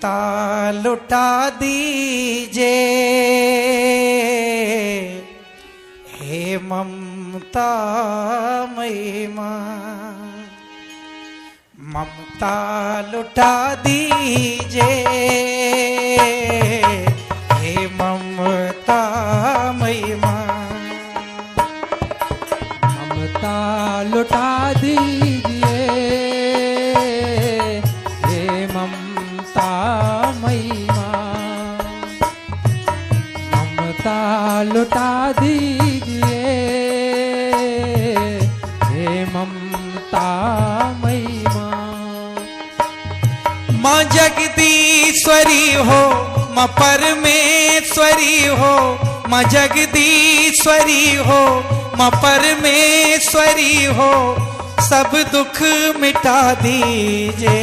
ममता लुटा दीजे हे ममता मई माँ, ममता लुटा दीजे हे ममता मई माँ, ममता लुटा दीजिए हे ममता मई माँ, ममता लुटा दीजिए हे ममता मई माँ। माँ जगदीश्वरी हो, माँ परमेश्वरी हो, माँ जगदीश्वरी हो, माँ परमेश्वरी हो, सब दुख मिटा दीजे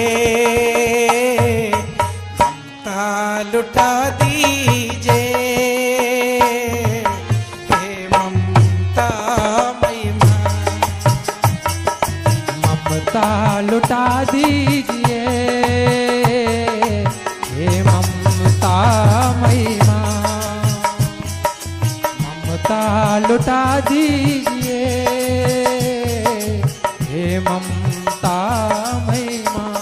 ममता लुटा दीजे हे ममता मई माँ, ममता लुटा दीजिए हे ममता मई माँ, ममता लुटा दीजिए हे ममता मई माँ।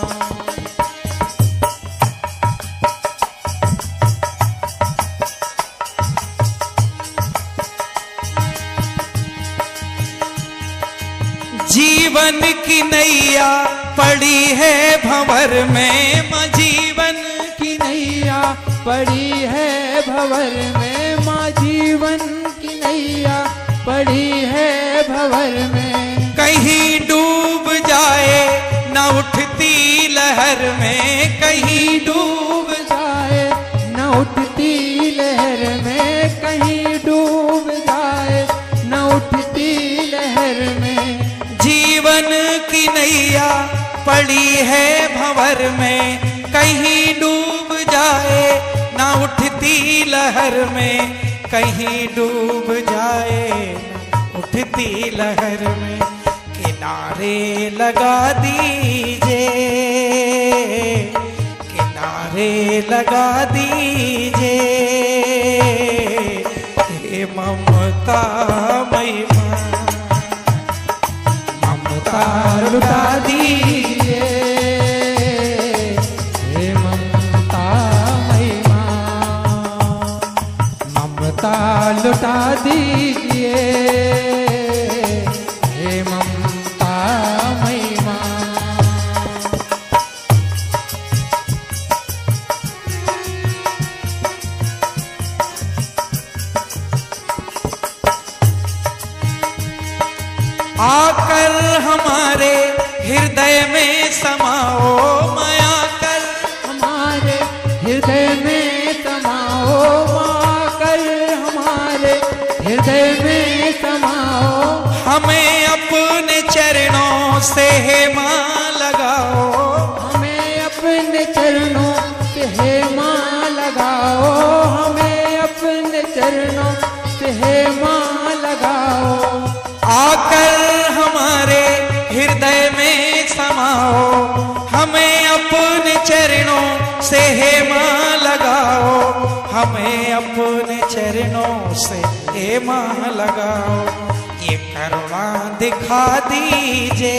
जीवन की नैया पड़ी है भंवर में, माँ जीवन की नैया पड़ी है भंवर में, माँ जीवन की नैया पड़ी है भंवर में, कहीं डूब जाए न उठती लहर में, कहीं डूब जाए न उठती लहर में, कहीं डूब जाए न उठती लहर में, जीवन की नैया पड़ी है भंवर में, कहीं डूब जाए न उठती लहर में, कहीं डूब जाए न उठती लहर में, किनारे लगा दीजे किनारे लगा दीजे हे ममता मई माँ, ममता लुटा दीजिए हे ममता मई माँ, ममता लुटा दीजिए हे ममता मई माँ। आकर हमारे हृदय में समाओ, माया कर हमारे हृदय में समाओ, माँ कर हमारे हृदय में समाओ, हमें अपने चरणों से हे माँ लगाओ, हमें अपने चरणों से हे माँ लगाओ, हमें अपने चरणों से हे माँ लगाओ, आकर हमारे हृदय में समाओ, हमें अपने चरणों से हे माँ लगाओ, हमें अपने चरणों से हे माँ लगाओ, ये करुणा दिखा दीजे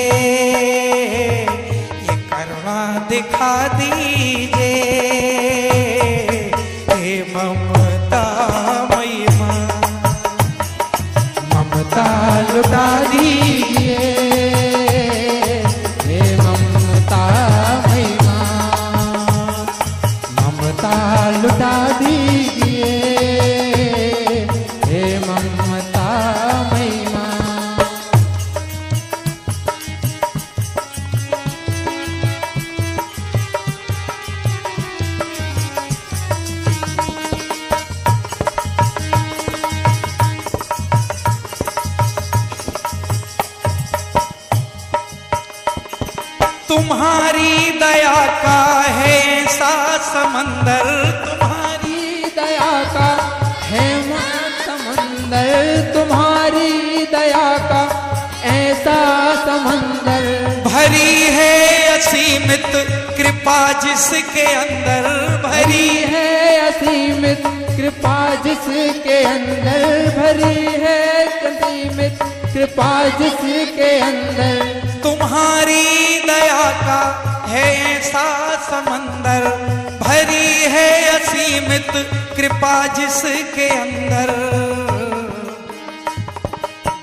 ये करुणा दिखा दीजे हे ममता मई माँ, ममता लुटा दीजिए हे ममता मई माँ, ममता लुटा दीजिए हे ममता मई माँ। तुम्हारी दया का है ऐसा समंदर, तुम्हारी दया का है समंदर, तुम्हारी दया का ऐसा समंदर, भरी है असीमित कृपा जिसके अंदर, असीमित कृपा जिसके अंदर भरी है, असीमित कृपा जिसके अंदर। तुम्हारी दया का है ऐसा समंदर, भरी है असीमित कृपा जिसके अंदर।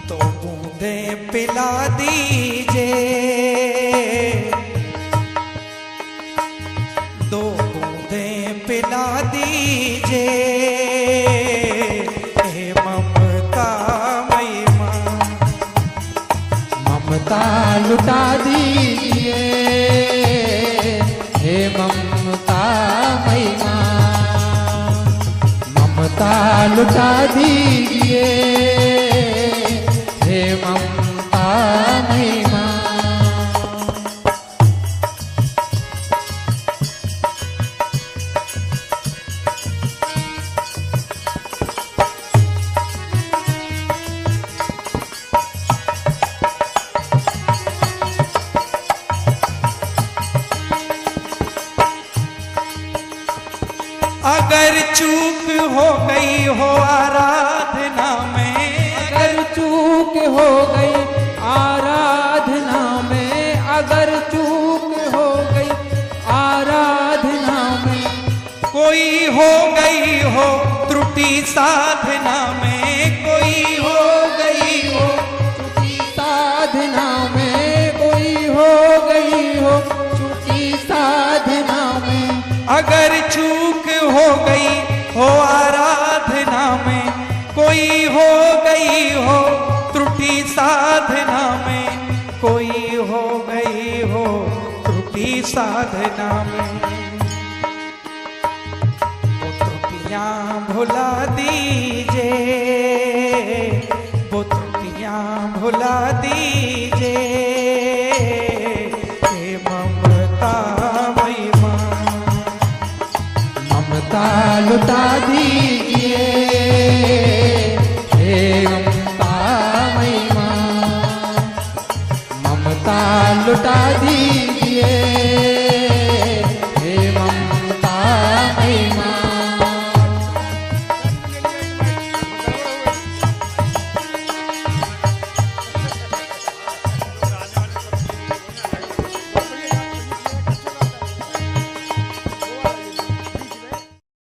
तो बूंदे पिला दीजिए, दो बूंदे पिला दीजिए, हे ममता मई मां। ममता लुटा दीजिए, हे ममता मई मां। ममता लुटा दीजिए, हे ममता मई मां। अगर चूक हो गई हो आराधना में, अगर चूक हो गई आराधना में, अगर चूक हो गई आराधना में। कोई हो गई हो त्रुटि साधना में, कोई हो गई हो त्रुटि साधना में, कोई हो गई हो त्रुटि साधना में। अगर चूक हो गई हो आराधना में, कोई हो गई हो त्रुटि साधना में, कोई हो गई हो त्रुटि साधना में। वो त्रुटियां भुला दीजिए, वो त्रुटियां भुला दीजिए, हे ममता मई मां। ममता लुटा दीजिए, हे ममता मई मां। ममता लुटा दी